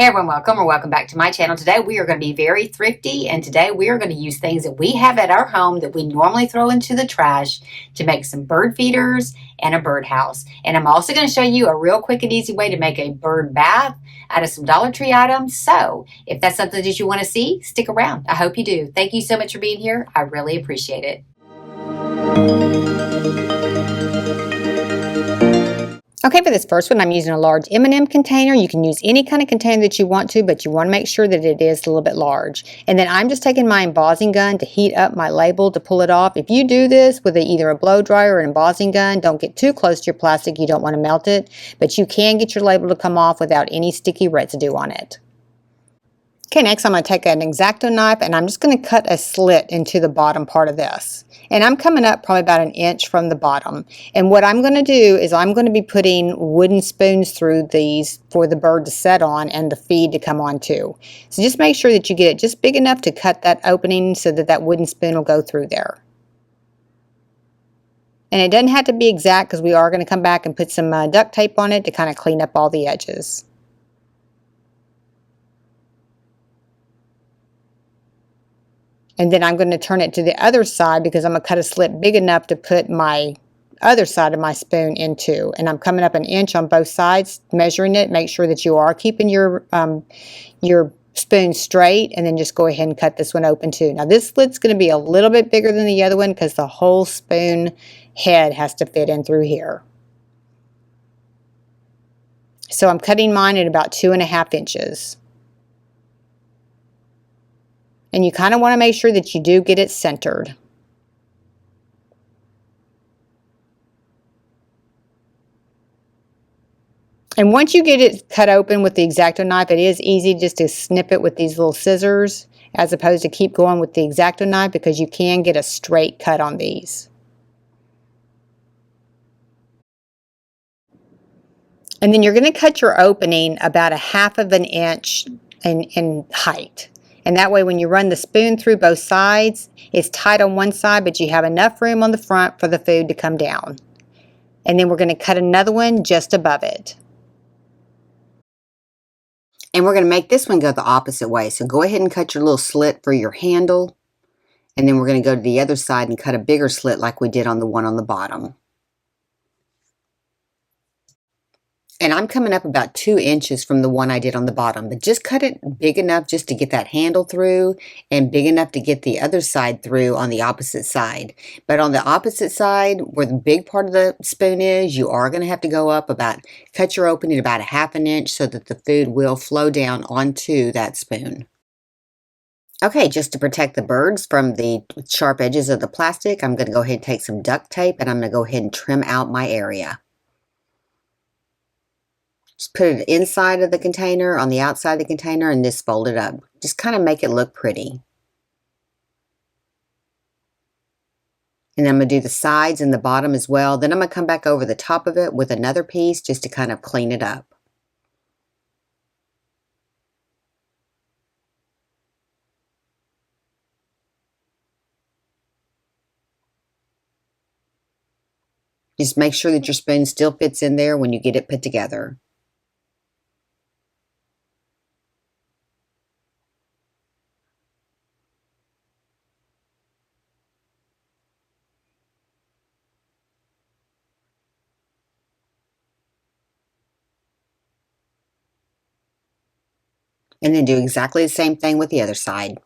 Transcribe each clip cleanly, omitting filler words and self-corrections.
Hey everyone, welcome or welcome back to my channel. Today we are going to be very thrifty, and today we are going to use things that we have at our home that we normally throw into the trash to make some bird feeders and a birdhouse. And I'm also going to show you a real quick and easy way to make a bird bath out of some Dollar Tree items. So if that's something that you want to see, stick around. I hope you do. Thank you so much for being here. I really appreciate it. Okay, for this first one, I'm using a large M&M container. You can use any kind of container that you want to, but you want to make sure that it is a little bit large. And then I'm just taking my embossing gun to heat up my label to pull it off. If you do this with either a blow dryer or an embossing gun, don't get too close to your plastic. You don't want to melt it, but you can get your label to come off without any sticky residue on it. Okay, next I'm going to take an X-Acto knife and I'm just going to cut a slit into the bottom part of this. And I'm coming up probably about an inch from the bottom. And what I'm going to do is I'm going to be putting wooden spoons through these for the bird to set on and the feed to come on too. So just make sure that you get it just big enough to cut that opening so that that wooden spoon will go through there. And it doesn't have to be exact because we are going to come back and put some duct tape on it to kind of clean up all the edges. And then I'm going to turn it to the other side because I'm going to cut a slit big enough to put my other side of my spoon into. And I'm coming up an inch on both sides, measuring it. Make sure that you are keeping your spoon straight, and then just go ahead and cut this one open too. Now this slit's going to be a little bit bigger than the other one because the whole spoon head has to fit in through here. So I'm cutting mine at about 2.5 inches. And you kind of want to make sure that you do get it centered. And once you get it cut open with the X-Acto knife, it is easy just to snip it with these little scissors as opposed to keep going with the X-Acto knife because you can get a straight cut on these. And then you're going to cut your opening about 1/2 inch in height. And that way when you run the spoon through both sides, it's tight on one side, but you have enough room on the front for the food to come down. And then we're going to cut another one just above it. And we're going to make this one go the opposite way. So go ahead and cut your little slit for your handle. And then we're going to go to the other side and cut a bigger slit like we did on the one on the bottom. And I'm coming up about 2 inches from the one I did on the bottom, but just cut it big enough just to get that handle through and big enough to get the other side through on the opposite side. But on the opposite side, where the big part of the spoon is, you are going to have to go up cut your opening about 1/2 inch so that the food will flow down onto that spoon. Okay, just to protect the birds from the sharp edges of the plastic, I'm going to go ahead and take some duct tape and I'm going to go ahead and trim out my area. Just put it inside of the container, on the outside of the container, and just fold it up. Just kind of make it look pretty. And I'm going to do the sides and the bottom as well. Then I'm going to come back over the top of it with another piece just to kind of clean it up. Just make sure that your spoon still fits in there when you get it put together. And then do exactly the same thing with the other side.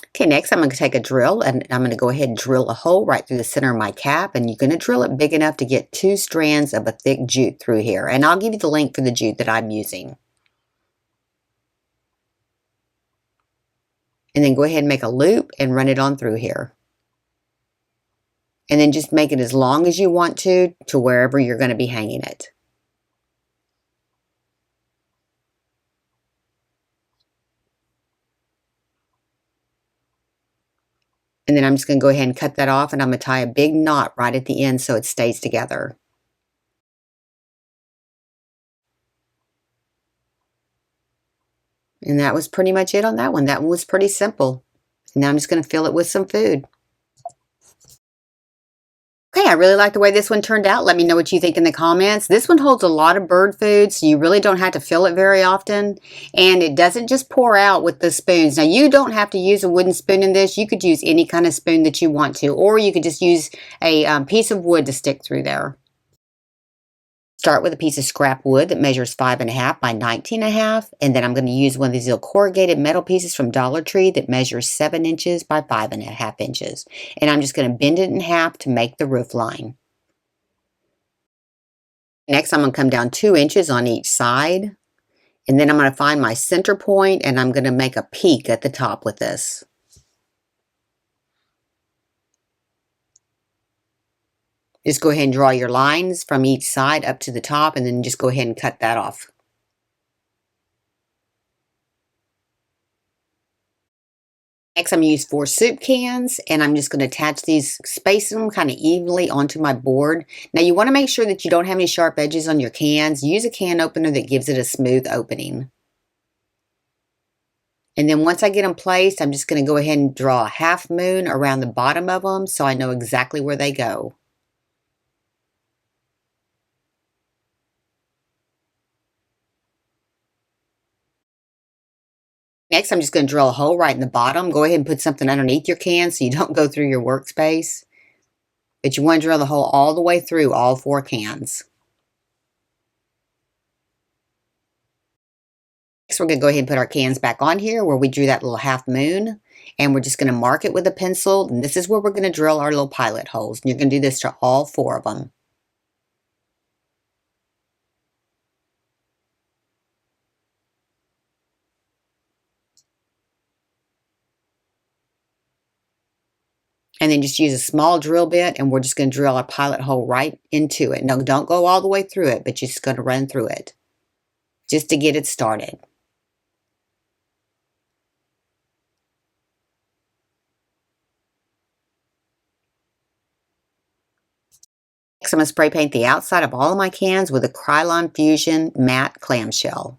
Okay, next I'm going to take a drill and I'm going to go ahead and drill a hole right through the center of my cap, and you're going to drill it big enough to get 2 strands of a thick jute through here. And I'll give you the link for the jute that I'm using. And then go ahead and make a loop and run it on through here. And then just make it as long as you want to wherever you're going to be hanging it. And then I'm just going to go ahead and cut that off, and I'm going to tie a big knot right at the end so it stays together. And that was pretty much it on that one. That one was pretty simple. And now I'm just going to fill it with some food. Okay, I really like the way this one turned out. Let me know what you think in the comments. This one holds a lot of bird food, so you really don't have to fill it very often. And it doesn't just pour out with the spoons. Now, you don't have to use a wooden spoon in this. You could use any kind of spoon that you want to, or you could just use a piece of wood to stick through there. Start with a piece of scrap wood that measures 5.5 by 19.5, and then I'm going to use one of these little corrugated metal pieces from Dollar Tree that measures 7 inches by 5.5 inches. And I'm just going to bend it in half to make the roof line. Next, I'm going to come down 2 inches on each side, and then I'm going to find my center point, and I'm going to make a peak at the top with this. Just go ahead and draw your lines from each side up to the top, and then just go ahead and cut that off. Next, I'm going to use 4 soup cans, and I'm just going to attach these, spacing them kind of evenly onto my board. Now, you want to make sure that you don't have any sharp edges on your cans. Use a can opener that gives it a smooth opening. And then once I get them placed, I'm just going to go ahead and draw a half moon around the bottom of them so I know exactly where they go. Next, I'm just going to drill a hole right in the bottom. Go ahead and put something underneath your can so you don't go through your workspace. But you want to drill the hole all the way through all 4 cans. Next, we're going to go ahead and put our cans back on here where we drew that little half moon. And we're just going to mark it with a pencil. And this is where we're going to drill our little pilot holes. And you're going to do this to all 4 of them. And then just use a small drill bit, and we're just going to drill our pilot hole right into it. Now, don't go all the way through it, but you're just going to run through it just to get it started. Next, I'm going to spray paint the outside of all of my cans with a Krylon Fusion matte clamshell.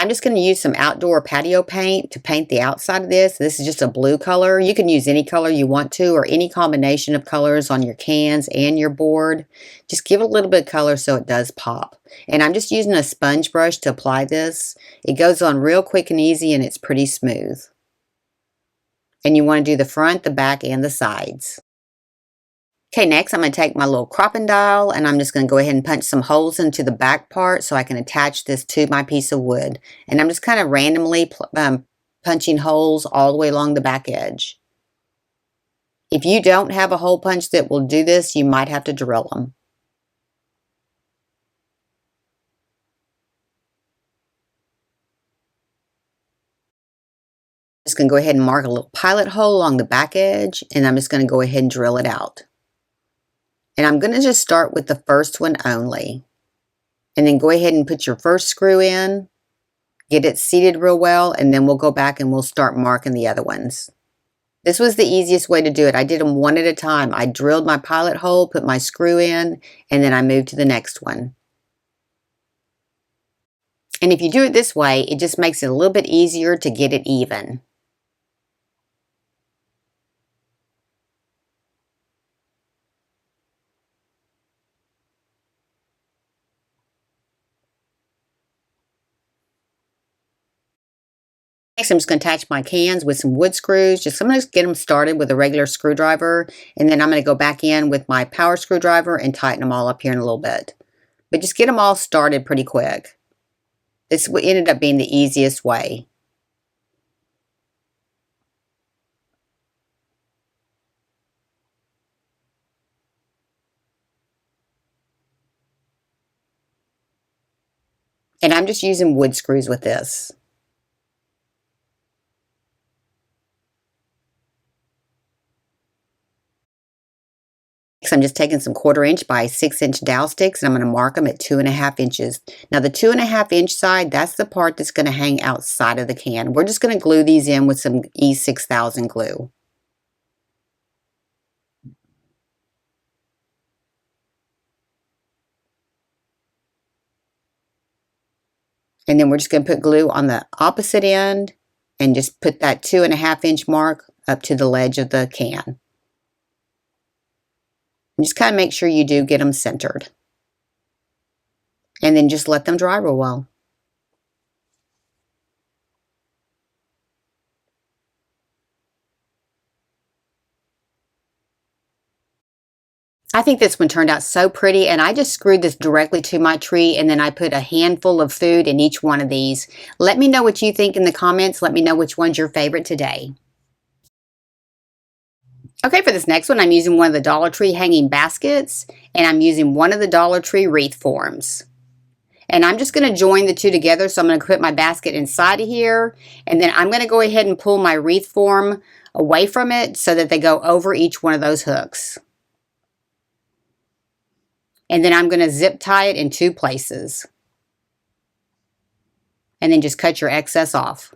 I'm just going to use some outdoor patio paint to paint the outside of this. This is just a blue color. You can use any color you want to, or any combination of colors on your cans and your board. Just give it a little bit of color so it does pop. And I'm just using a sponge brush to apply this. It goes on real quick and easy, and it's pretty smooth. And you want to do the front, the back, and the sides. Okay, next I'm going to take my little cropping dial, and I'm just going to go ahead and punch some holes into the back part so I can attach this to my piece of wood. And I'm just kind of randomly punching holes all the way along the back edge. If you don't have a hole punch that will do this, you might have to drill them. I'm just going to go ahead and mark a little pilot hole along the back edge, and I'm just going to go ahead and drill it out. And I'm going to just start with the first one only. And then go ahead and put your first screw in, get it seated real well, and then we'll go back and we'll start marking the other ones. This was the easiest way to do it. I did them one at a time. I drilled my pilot hole, put my screw in, and then I moved to the next one. And if you do it this way, it just makes it a little bit easier to get it even. Next, I'm just going to attach my cans with some wood screws. I'm going to get them started with a regular screwdriver, and then I'm going to go back in with my power screwdriver and tighten them all up here in a little bit. But just get them all started pretty quick. This ended up being the easiest way. And I'm just using wood screws with this. Next, I'm just taking some 1/4 inch by 6 inch dowel sticks, and I'm going to mark them at 2.5 inches. Now the 2.5 inch side, that's the part that's going to hang outside of the can. We're just going to glue these in with some E6000 glue. And then we're just going to put glue on the opposite end and just put that 2.5 inch mark up to the ledge of the can. And just kind of make sure you do get them centered. And then just let them dry real well. I think this one turned out so pretty, and I just screwed this directly to my tree, and then I put a handful of food in each one of these. Let me know what you think in the comments. Let me know which one's your favorite today. Okay, for this next one, I'm using one of the Dollar Tree hanging baskets, and I'm using one of the Dollar Tree wreath forms. And I'm just going to join the two together, so I'm going to put my basket inside of here, and then I'm going to go ahead and pull my wreath form away from it so that they go over each one of those hooks. And then I'm going to zip tie it in 2 places. And then just cut your excess off.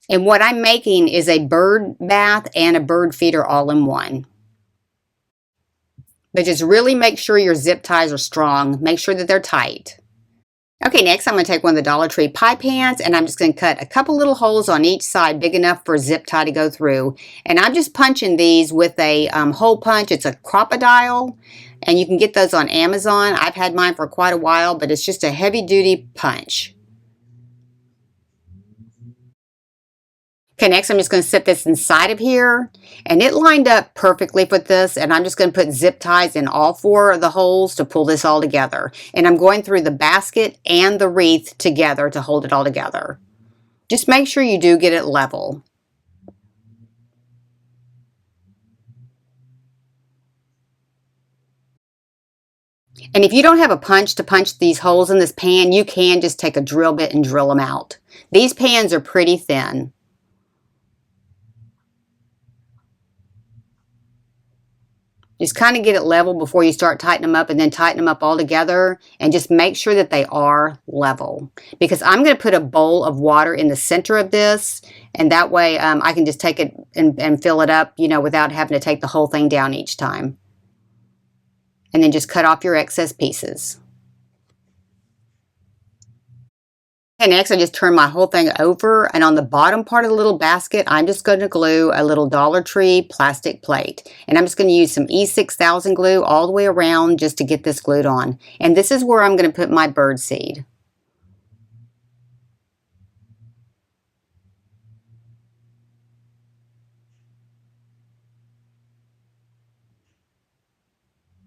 And what I'm making is a bird bath and a bird feeder all in one. But just really make sure your zip ties are strong. Make sure that they're tight. Okay, next I'm going to take one of the Dollar Tree pie pans, and I'm just going to cut a couple little holes on each side big enough for a zip tie to go through. And I'm just punching these with a hole punch. It's a crocodile, and you can get those on Amazon. I've had mine for quite a while, but it's just a heavy-duty punch. Okay, next I'm just going to set this inside of here, and it lined up perfectly with this, and I'm just going to put zip ties in all 4 of the holes to pull this all together. And I'm going through the basket and the wreath together to hold it all together. Just make sure you do get it level. And if you don't have a punch to punch these holes in this pan, you can just take a drill bit and drill them out. These pans are pretty thin. Just kind of get it level before you start tightening them up, and then tighten them up all together, and just make sure that they are level. Because I'm going to put a bowl of water in the center of this, and that way I can just take it and fill it up, you know, without having to take the whole thing down each time. And then just cut off your excess pieces. Okay, next I just turn my whole thing over, and on the bottom part of the little basket, I'm just going to glue a little Dollar Tree plastic plate. And I'm just going to use some E6000 glue all the way around just to get this glued on. And this is where I'm going to put my bird seed.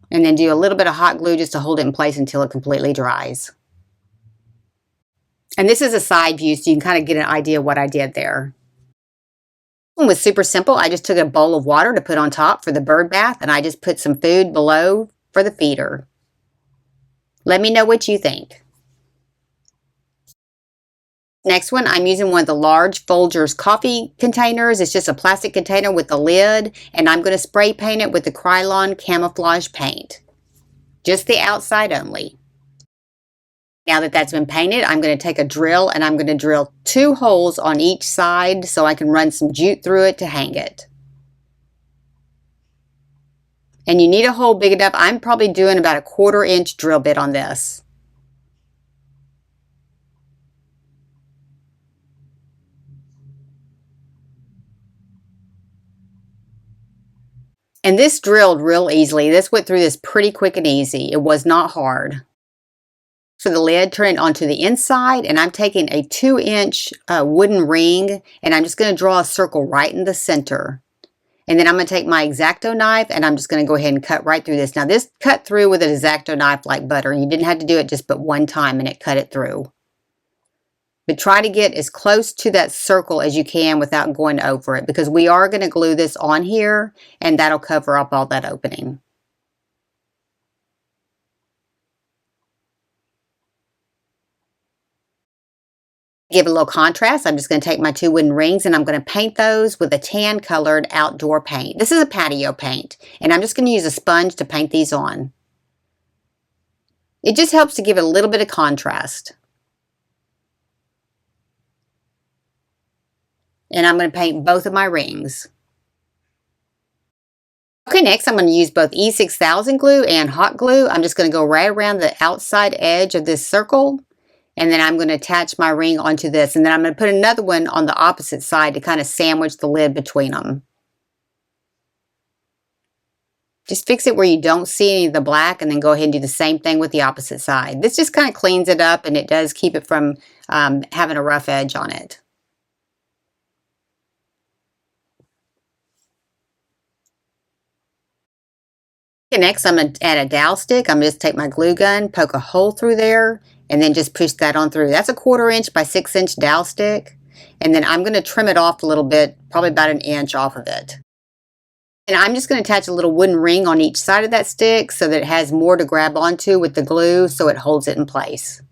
And then do a little bit of hot glue just to hold it in place until it completely dries. And this is a side view, so you can kind of get an idea of what I did there. It was super simple. I just took a bowl of water to put on top for the bird bath, and I just put some food below for the feeder. Let me know what you think. Next one, I'm using one of the large Folgers coffee containers. It's just a plastic container with a lid, and I'm going to spray paint it with the Krylon camouflage paint. Just the outside only. Now that that's been painted, I'm going to take a drill, and I'm going to drill 2 holes on each side so I can run some jute through it to hang it. And you need a hole big enough. I'm probably doing about a 1/4 inch drill bit on this. And this drilled real easily. This went through this pretty quick and easy. It was not hard. For the lid, turn it onto the inside, and I'm taking a 2-inch wooden ring, and I'm just going to draw a circle right in the center. And then I'm going to take my X-Acto knife, and I'm just going to go ahead and cut right through this. Now this cut through with an X-Acto knife like butter. You didn't have to do it just but one time, and it cut it through. But try to get as close to that circle as you can without going over it, because we are going to glue this on here, and that'll cover up all that opening. Give it a little contrast, I'm just going to take my 2 wooden rings, and I'm going to paint those with a tan colored outdoor paint. This is a patio paint, and I'm just going to use a sponge to paint these on. It just helps to give it a little bit of contrast. And I'm going to paint both of my rings. Okay, next I'm going to use both E6000 glue and hot glue. I'm just going to go right around the outside edge of this circle. And then I'm going to attach my ring onto this. And then I'm going to put another one on the opposite side to kind of sandwich the lid between them. Just fix it where you don't see any of the black, and then go ahead and do the same thing with the opposite side. This just kind of cleans it up, and it does keep it from having a rough edge on it. Okay, next I'm going to add a dowel stick. I'm going to just take my glue gun, poke a hole through there, and then just push that on through. That's a 1/4 inch by 6 inch dowel stick. And then I'm going to trim it off a little bit, probably about 1 inch off of it. And I'm just going to attach a little wooden ring on each side of that stick so that it has more to grab onto with the glue so it holds it in place.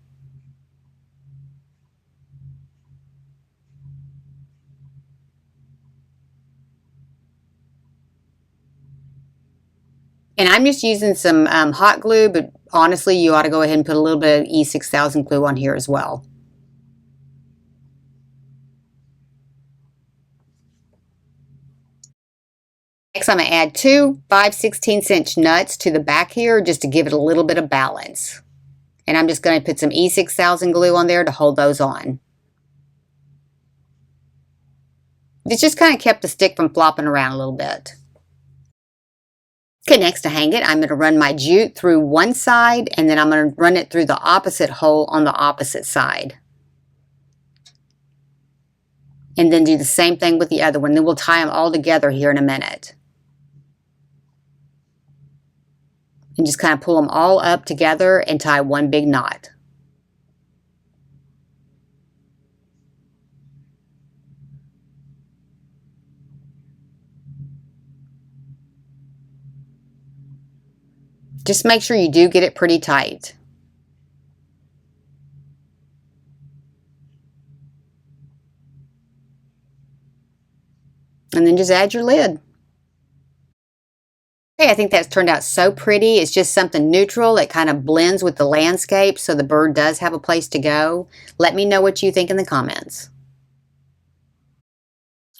And I'm just using some hot glue, but honestly, you ought to go ahead and put a little bit of E6000 glue on here as well. Next, I'm going to add 2 5/16 inch nuts to the back here just to give it a little bit of balance. And I'm just going to put some E6000 glue on there to hold those on. This just kind of kept the stick from flopping around a little bit. Okay, next to hang it, I'm going to run my jute through one side, and then I'm going to run it through the opposite hole on the opposite side. And then do the same thing with the other one. Then we'll tie them all together here in a minute. And just kind of pull them all up together and tie one big knot. Just make sure you do get it pretty tight. And then just add your lid. Okay, I think that's turned out so pretty. It's just something neutral. It kind of blends with the landscape, so the bird does have a place to go. Let me know what you think in the comments.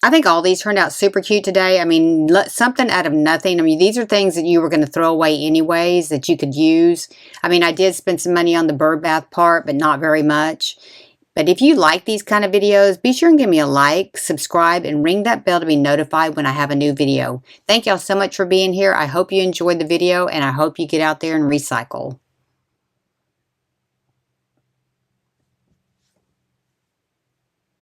I think all these turned out super cute today. I mean, something out of nothing. I mean, these are things that you were going to throw away anyways that you could use. I mean, I did spend some money on the bird bath part, but not very much. But if you like these kind of videos, be sure and give me a like, subscribe, and ring that bell to be notified when I have a new video. Thank y'all so much for being here. I hope you enjoyed the video, and I hope you get out there and recycle.